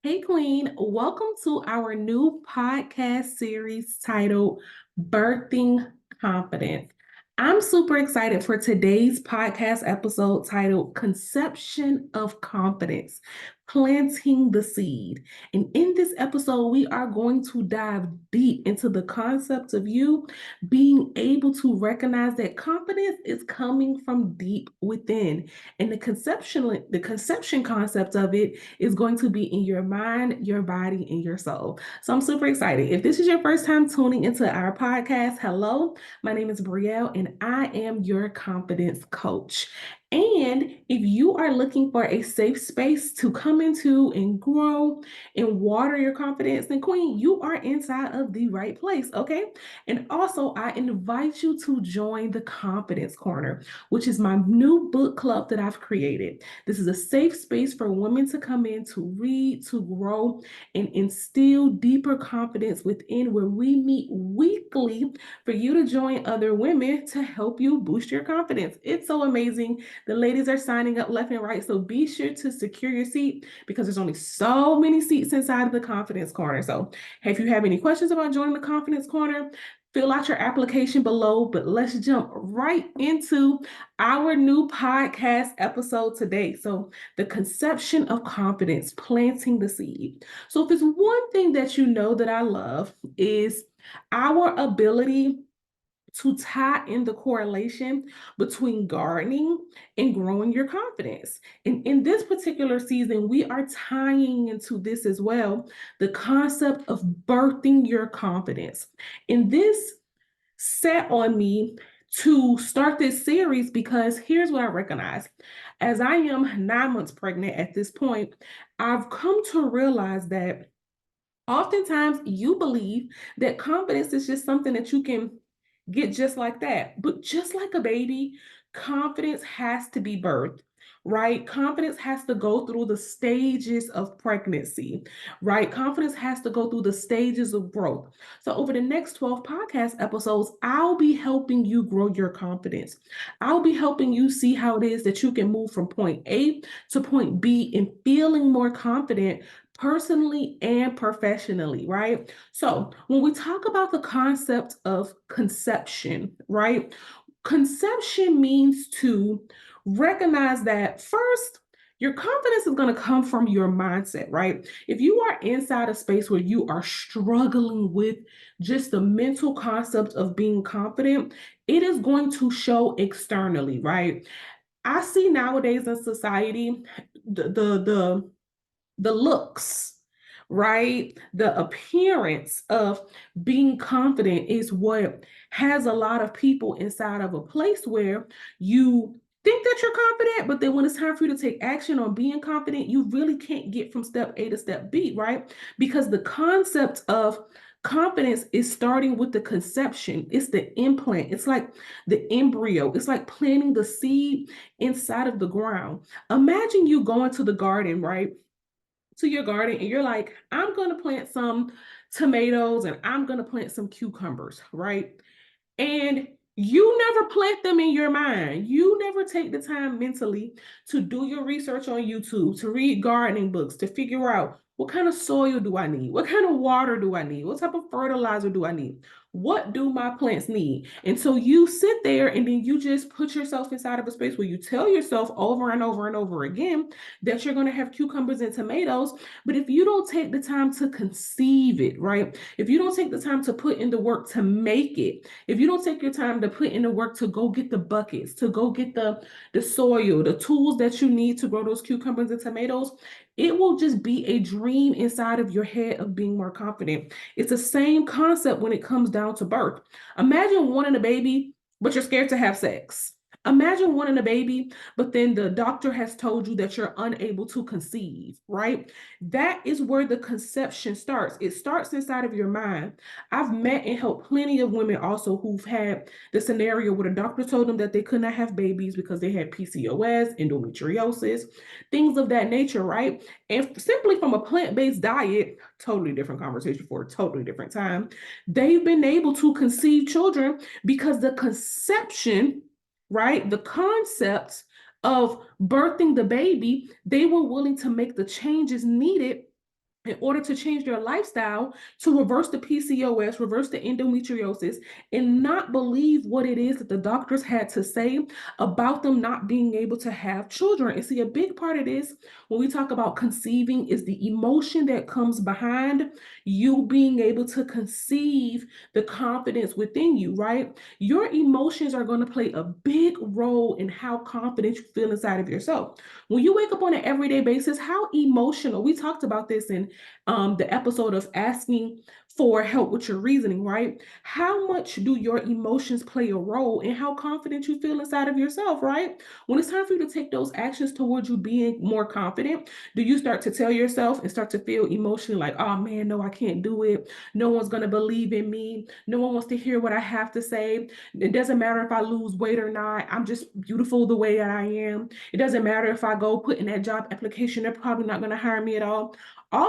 Hey, Queen, welcome to our new podcast series titled Birthing Confidence. I'm super excited for today's podcast episode titled Conception of Confidence, Planting the Seed. And in this episode, we are going to dive deep into the concept of you being able to recognize that confidence is coming from deep within. And the conception concept of it is going to be in your mind, your body, and your soul. So I'm super excited. If this is your first time tuning into our podcast, hello, my name is Breye'l, and I am your confidence coach. And if you are looking for a safe space to come into and grow and water your confidence, then Queen, you are inside of the right place, okay? And also, I invite you to join the Confidence Corner, which is my new book club that I've created. This is a safe space for women to come in to read, to grow, and instill deeper confidence within, where we meet weekly for you to join other women to help you boost your confidence. It's so amazing. The ladies are signing up left and right, so be sure to secure your seat because there's only so many seats inside of the Confidence Corner. So if you have any questions about joining the Confidence Corner, fill out your application below, but let's jump right into our new podcast episode today. So, the conception of confidence, planting the seed. So, if there's one thing that you know that I love is our ability to tie in the correlation between gardening and growing your confidence. And in this particular season, we are tying into this as well, the concept of birthing your confidence. And this set on me to start this series because here's what I recognize. As I am 9 months pregnant at this point, I've come to realize that oftentimes you believe that confidence is just something that you can get just like that. But just like a baby, confidence has to be birthed, right? Confidence has to go through the stages of pregnancy, right? Confidence has to go through the stages of growth. So, over the next 12 podcast episodes, I'll be helping you grow your confidence. I'll be helping you see how it is that you can move from point A to point B and feeling more confident personally and professionally, right? So, when we talk about the concept of conception, right? Conception means to recognize that first, your confidence is going to come from your mindset, right? If you are inside a space where you are struggling with just the mental concept of being confident, it is going to show externally, right? I see nowadays in society the looks, right? The appearance of being confident is what has a lot of people inside of a place where you think that you're confident, but then when it's time for you to take action on being confident, you really can't get from step A to step B, right? Because the concept of confidence is starting with the conception. It's the implant. It's like the embryo. It's like planting the seed inside of the ground. Imagine you going to the garden, right? To your garden and you're like, I'm going to plant some tomatoes and I'm going to plant some cucumbers, right? And you never plant them in your mind. You never take the time mentally to do your research on YouTube, to read gardening books, to figure out what kind of soil do I need? What kind of water do I need? What type of fertilizer do I need? What do my plants need? And so you sit there and then you just put yourself inside of a space where you tell yourself over and over and over again that you're going to have cucumbers and tomatoes. But if you don't take the time to conceive it, right? If you don't take the time to put in the work to make it, if you don't take your time to put in the work to go get the buckets, to go get the soil, the tools that you need to grow those cucumbers and tomatoes, it will just be a dream inside of your head of being more confident. It's the same concept when it comes down to birth. Imagine wanting a baby, but you're scared to have sex. Imagine wanting a baby, but then the doctor has told you that you're unable to conceive, right? That is where the conception starts. It starts inside of your mind. I've met and helped plenty of women also who've had the scenario where the doctor told them that they could not have babies because they had PCOS, endometriosis, things of that nature, right? And simply from a plant-based diet, totally different conversation for a totally different time, they've been able to conceive children because the conception, right? The concept of birthing the baby, they were willing to make the changes needed in order to change their lifestyle to reverse the PCOS, reverse the endometriosis, and not believe what it is that the doctors had to say about them not being able to have children. And see, a big part of this, when we talk about conceiving, is the emotion that comes behind you being able to conceive, the confidence within you, right? Your emotions are going to play a big role in how confident you feel inside of yourself. When you wake up on an everyday basis, how emotional, we talked about this in the episode of asking for help with your reasoning, right? How much do your emotions play a role in how confident you feel inside of yourself, right? When it's time for you to take those actions towards you being more confident, do you start to tell yourself and start to feel emotionally like, oh man, no, I can't do it. No one's going to believe in me. No one wants to hear what I have to say. It doesn't matter if I lose weight or not. I'm just beautiful the way that I am. It doesn't matter if I go put in that job application, they're probably not going to hire me at all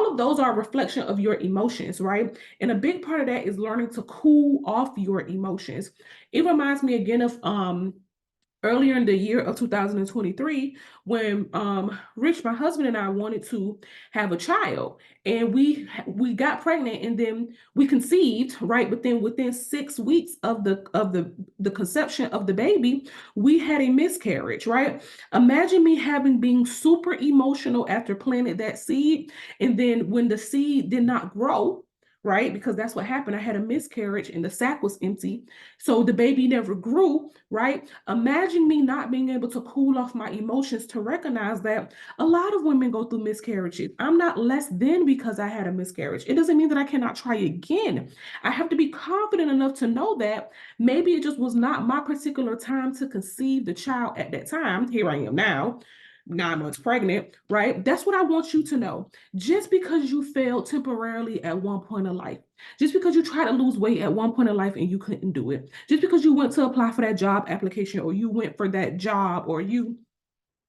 of those are a reflection of your emotions, right? And a big part of that is learning to cool off your emotions. It reminds me again of earlier in the year of 2023 when Rich, my husband, and I wanted to have a child, and we got pregnant, and then we conceived, right? But then within 6 weeks of the conception of the baby, we had a miscarriage, right? Imagine me having being super emotional after planting that seed, and then when the seed did not grow, right? Because that's what happened. I had a miscarriage and the sac was empty. So the baby never grew, right? Imagine me not being able to cool off my emotions to recognize that a lot of women go through miscarriages. I'm not less than because I had a miscarriage. It doesn't mean that I cannot try again. I have to be confident enough to know that maybe it just was not my particular time to conceive the child at that time. Here I am now, 9 months pregnant, right? That's what I want you to know. Just because you failed temporarily at one point in life, just because you tried to lose weight at one point in life and you couldn't do it, just because you went to apply for that job application, or you went for that job, or you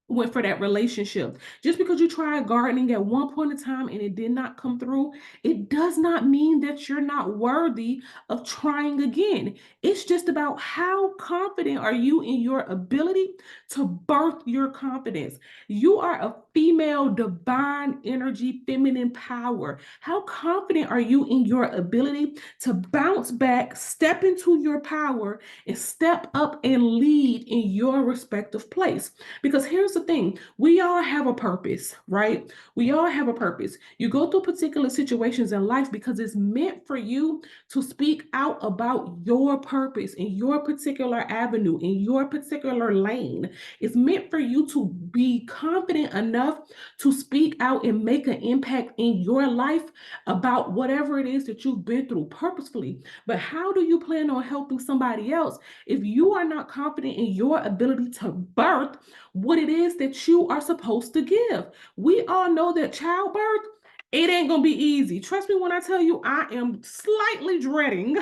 went for that relationship. Just because you tried gardening at one point in time and it did not come through, it does not mean that you're not worthy of trying again. It's just about how confident are you in your ability to birth your confidence. You are a female, divine energy, feminine power. How confident are you in your ability to bounce back, step into your power, and step up and lead in your respective place? Because here's the thing, we all have a purpose, right? We all have a purpose. You go through particular situations in life because it's meant for you to speak out about your purpose in your particular avenue, in your particular lane. It's meant for you to be confident enough to speak out and make an impact in your life about whatever it is that you've been through purposefully. But how do you plan on helping somebody else if you are not confident in your ability to birth what it is that you are supposed to give? We all know that childbirth, it ain't gonna be easy. Trust me when I tell you, I am slightly dreading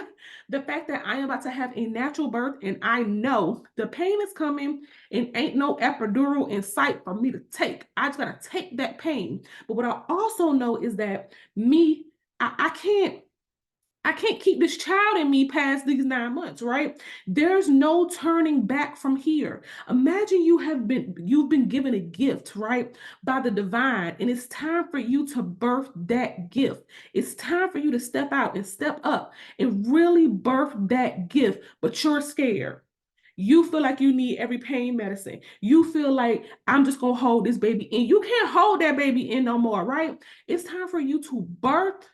the fact that I am about to have a natural birth, and I know the pain is coming and ain't no epidural in sight for me to take. I just gotta take that pain. But what I also know is that I can't keep this child in me past these 9 months, right? There's no turning back from here. Imagine you've been given a gift, right, by the divine, and it's time for you to birth that gift. It's time for you to step out and step up and really birth that gift, but you're scared. You feel like you need every pain medicine. You feel like I'm just gonna hold this baby in. You can't hold that baby in no more, right? It's time for you to birth.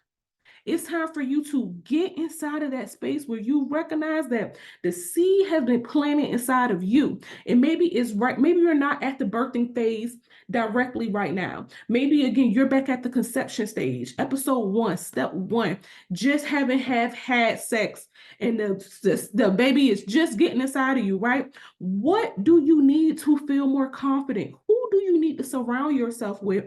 It's time for you to get inside of that space where you recognize that the seed has been planted inside of you. And maybe it's right, maybe you're not at the birthing phase directly right now. Maybe again, you're back at the conception stage, episode 1, step 1, just haven't have had sex, and the baby is just getting inside of you, right? What do you need to feel more confident? Who do you need to surround yourself with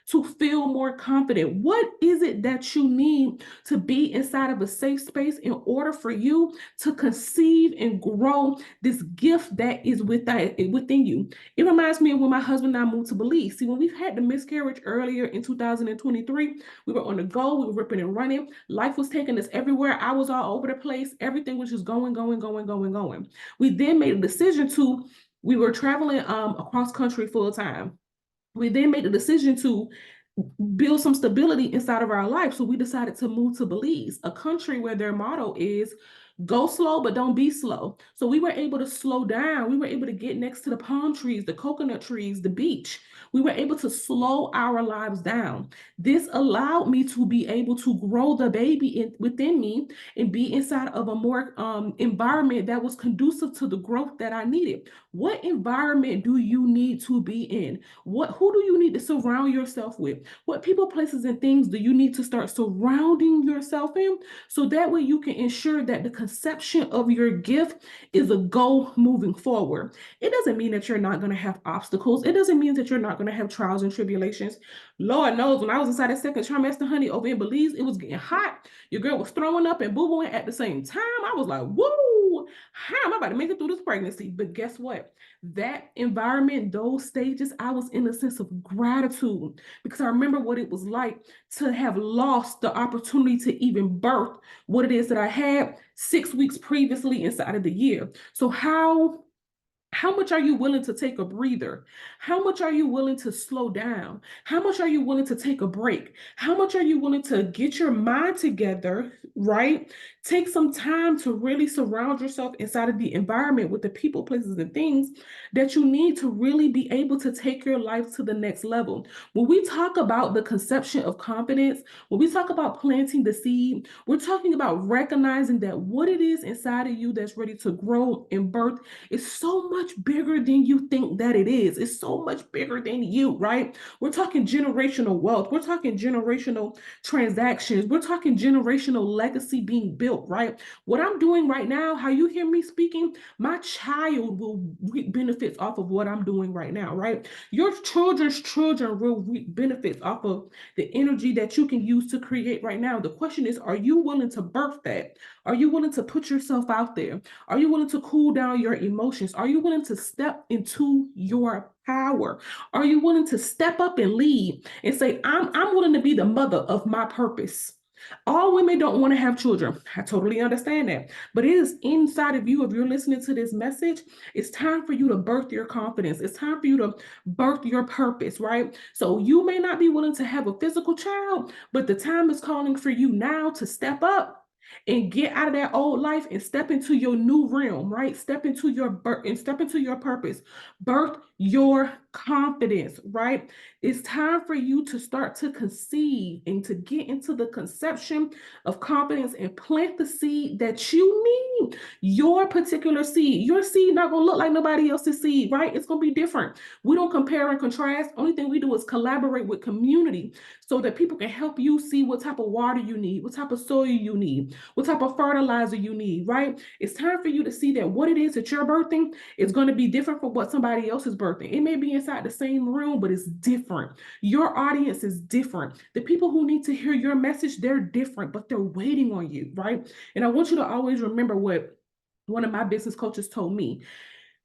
to feel more confident? What is it that you need to be inside of a safe space in order for you to conceive and grow this gift that is within you? It reminds me of when my husband and I moved to Belize. See, when we've had the miscarriage earlier in 2023, we were on the go, we were ripping and running. Life was taking us everywhere. I was all over the place. Everything was just going, going, going, going, going. We then made a decision we were traveling across country full time. We then made the decision to build some stability inside of our life. So we decided to move to Belize, a country where their motto is go slow, but don't be slow. So we were able to slow down. We were able to get next to the palm trees, the coconut trees, the beach. We were able to slow our lives down. This allowed me to be able to grow the baby within me and be inside of a more environment that was conducive to the growth that I needed. What environment do you need to be in? Who do you need to surround yourself with? What people, places, and things do you need to start surrounding yourself in, so that way you can ensure that the conception of your gift is a goal moving forward? It doesn't mean that you're not going to have obstacles. It doesn't mean that you're not going to have trials and tribulations. Lord knows, when I was inside that second trimester, honey, over in Belize, it was getting hot. Your girl was throwing up and boo-booing at the same time. I was like, woo, how am I about to make it through this pregnancy? But guess what? That environment, those stages, I was in a sense of gratitude, because I remember what it was like to have lost the opportunity to even birth what it is that I had 6 weeks previously inside of the year. So how much are you willing to take a breather? How much are you willing to slow down? How much are you willing to take a break? How much are you willing to get your mind together, right? Take some time to really surround yourself inside of the environment with the people, places, and things that you need to really be able to take your life to the next level. When we talk about the conception of confidence, when we talk about planting the seed, we're talking about recognizing that what it is inside of you that's ready to grow and birth is so much bigger than you think that it is. It's so much bigger than you, right? We're talking generational wealth. We're talking generational transactions. We're talking generational legacy being built, right? What I'm doing right now, how you hear me speaking, my child will reap benefits off of what I'm doing right now, right? Your children's children will reap benefits off of the energy that you can use to create right now. The question is, are you willing to birth that? Are you willing to put yourself out there? Are you willing to cool down your emotions? Are you willing to step into your power? Are you willing to step up and lead and say, I'm willing to be the mother of my purpose? All women don't want to have children. I totally understand that. But it is inside of you. If you're listening to this message, it's time for you to birth your confidence. It's time for you to birth your purpose, right? So you may not be willing to have a physical child, but the time is calling for you now to step up and get out of that old life and step into your new realm, right? Step into your birth and step into your purpose. Birth your confidence, right? It's time for you to start to conceive and to get into the conception of confidence and plant the seed that you need. Your particular seed. Your seed not gonna look like nobody else's seed, right? It's gonna be different. We don't compare and contrast. Only thing we do is collaborate with community so that people can help you see what type of water you need, what type of soil you need, what type of fertilizer you need, right? It's time for you to see that what it is that you're birthing is going to be different from what somebody else is birthing. It may be inside the same room, but it's different. Your audience is different. The people who need to hear your message, they're different, but they're waiting on you, right? And I want you to always remember what one of my business coaches told me.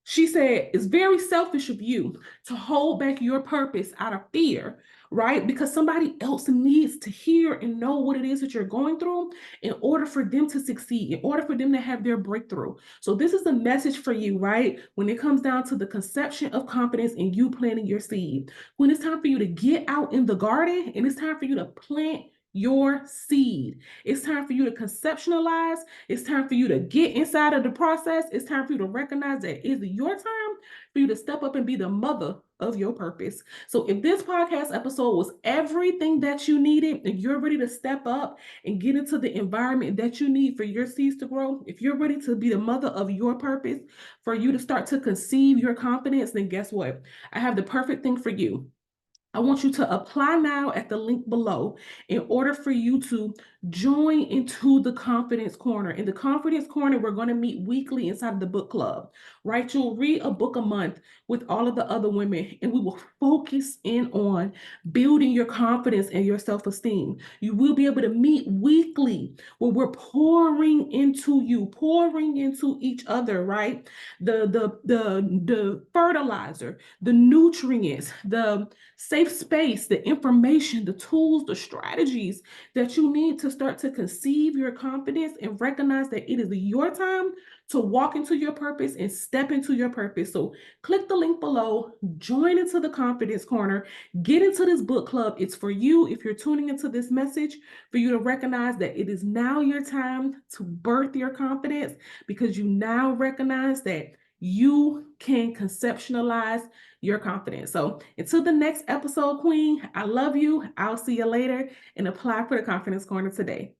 She said, it's very selfish of you to hold back your purpose out of fear, right? Because somebody else needs to hear and know what it is that you're going through in order for them to succeed, in order for them to have their breakthrough. So this is the message for you, right? When it comes down to the conception of confidence and you planting your seed, when it's time for you to get out in the garden and it's time for you to plant your seed. It's time for you to conceptualize. It's time for you to get inside of the process. It's time for you to recognize that it's your time for you to step up and be the mother of your purpose. So if this podcast episode was everything that you needed and you're ready to step up and get into the environment that you need for your seeds to grow, if you're ready to be the mother of your purpose, for you to start to conceive your confidence, then guess what? I have the perfect thing for you. I want you to apply now at the link below in order for you to join into the Confidence Corner. In the Confidence Corner, we're going to meet weekly inside of the book club, right? You'll read a book a month with all of the other women, and we will focus in on building your confidence and your self-esteem. You will be able to meet weekly where we're pouring into you, pouring into each other, right? The fertilizer, the nutrients, the safe safe space, the information, the tools, the strategies that you need to start to conceive your confidence and recognize that it is your time to walk into your purpose and step into your purpose. So click the link below, join into the Confidence Corner, get into this book club. It's for you, if you're tuning into this message, for you to recognize that it is now your time to birth your confidence, because you now recognize that you can conceptualize your confidence. So until the next episode, Queen, I love you. I'll see you later, and apply for the Confidence Corner today.